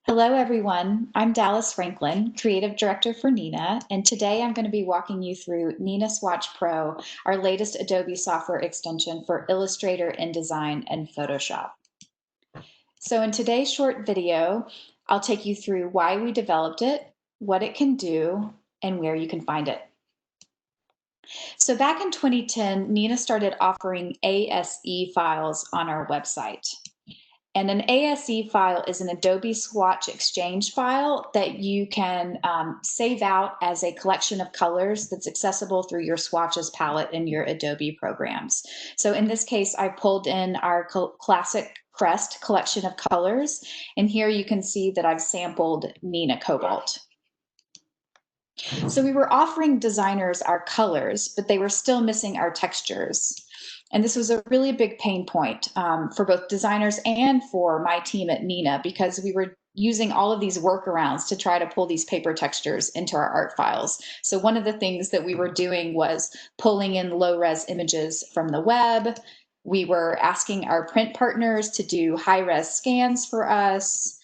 Hello, everyone. I'm Dallas Franklin, Creative Director for Neenah, and today I'm going to be walking you through Neenah Swatch Pro, our latest Adobe software extension for Illustrator, InDesign, and Photoshop. So in today's short video, I'll take you through why we developed it, what it can do, and where you can find it. So back in 2010, Neenah started offering ASE files on our website. And an ASE file is an Adobe Swatch Exchange file that you can save out as a collection of colors that's accessible through your swatches palette in your Adobe programs. So in this case, I pulled in our classic Crest collection of colors, and here you can see that I've sampled Neenah Cobalt. So we were offering designers our colors, but they were still missing our textures. And this was a really big pain point for both designers and for my team at Neenah, because we were using all of these workarounds to try to pull these paper textures into our art files. So one of the things that we were doing was pulling in low-res images from the web. We were asking our print partners to do high-res scans for us.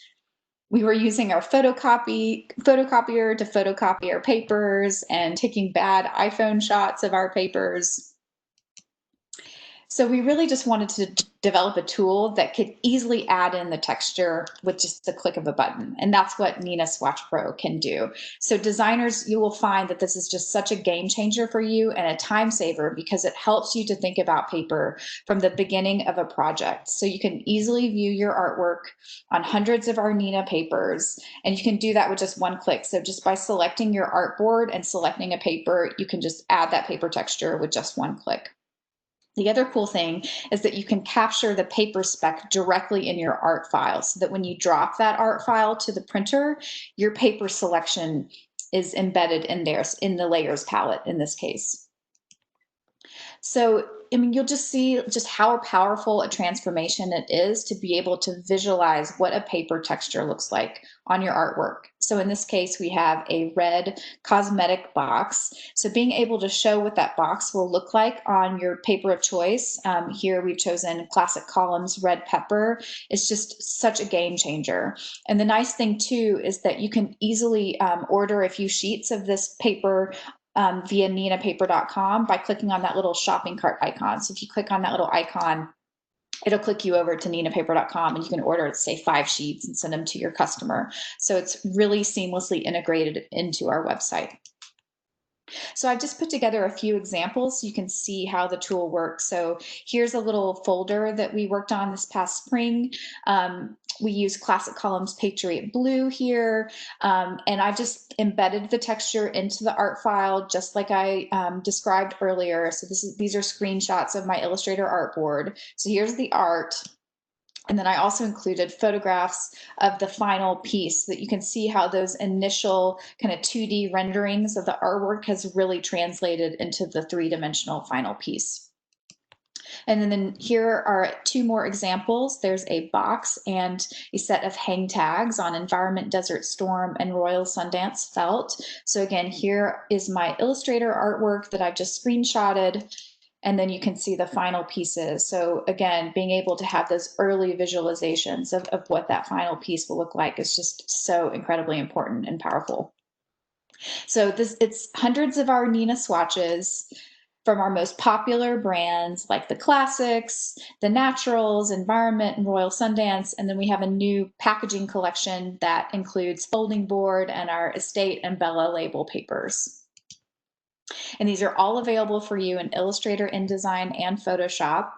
We were using our photocopier to photocopy our papers and taking bad iPhone shots of our papers. So we really just wanted to develop a tool that could easily add in the texture with just the click of a button. And that's what Neenah Swatch Pro can do. So designers, you will find that this is just such a game changer for you and a time saver, because it helps you to think about paper from the beginning of a project. So you can easily view your artwork on hundreds of our Neenah papers, and you can do that with just one click. So just by selecting your artboard and selecting a paper, you can just add that paper texture with just one click. The other cool thing is that you can capture the paper spec directly in your art file, so that when you drop that art file to the printer, your paper selection is embedded in there, in the layers palette in this case. So, I mean, you'll just see just how powerful a transformation it is to be able to visualize what a paper texture looks like on your artwork. So in this case, we have a red cosmetic box. So being able to show what that box will look like on your paper of choice, here we've chosen Classic Columns Red Pepper, is just such a game changer. And the nice thing too is that you can easily order a few sheets of this paper via neenahpaper.com by clicking on that little shopping cart icon. So if you click on that little icon, it'll click you over to neenahpaper.com, and you can order, say, 5 sheets and send them to your customer. So it's really seamlessly integrated into our website. So I've just put together a few examples so you can see how the tool works. So here's a little folder that we worked on this past spring. We use Classic Columns Patriot Blue here, and I've just embedded the texture into the art file just like I described earlier. So these are screenshots of my Illustrator artboard. So here's the art. And then I also included photographs of the final piece, so that you can see how those initial kind of 2D renderings of the artwork has really translated into the 3-dimensional final piece. And then here are 2 more examples. There's a box and a set of hang tags on Environment, Desert Storm, and Royal Sundance Felt. So again, here is my Illustrator artwork that I've just screenshotted. And then you can see the final pieces. So again, being able to have those early visualizations of what that final piece will look like is just so incredibly important and powerful. So it's hundreds of our Neenah swatches from our most popular brands like the Classics, the Naturals, Environment, and Royal Sundance. And then we have a new packaging collection that includes folding board and our Estate and Bella label papers. And these are all available for you in Illustrator, InDesign, and Photoshop.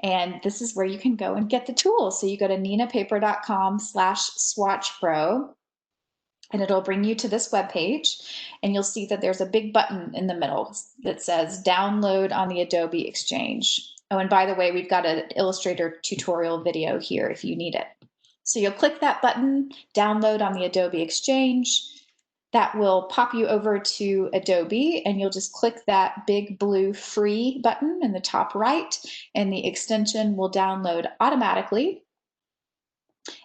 And this is where you can go and get the tools. So you go to neenahpaper.com/swatchpro, and it'll bring you to this webpage, and you'll see that there's a big button in the middle that says download on the Adobe Exchange. Oh, and by the way, we've got an Illustrator tutorial video here if you need it. So you'll click that button, download on the Adobe Exchange. That will pop you over to Adobe, and you'll just click that big blue free button in the top right, and the extension will download automatically.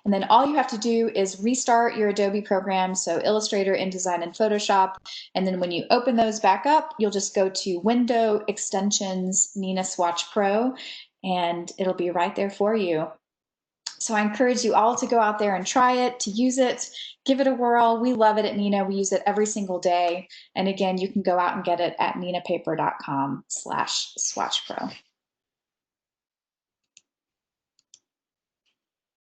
And then all you have to do is restart your Adobe program, so Illustrator, InDesign, and Photoshop. And then when you open those back up, you'll just go to Window, Extensions, Neenah Swatch Pro, and it'll be right there for you. So I encourage you all to go out there and try it, to use it, give it a whirl. We love it at Neenah. We use it every single day. And again, you can go out and get it at neenahpaper.com/swatchpro.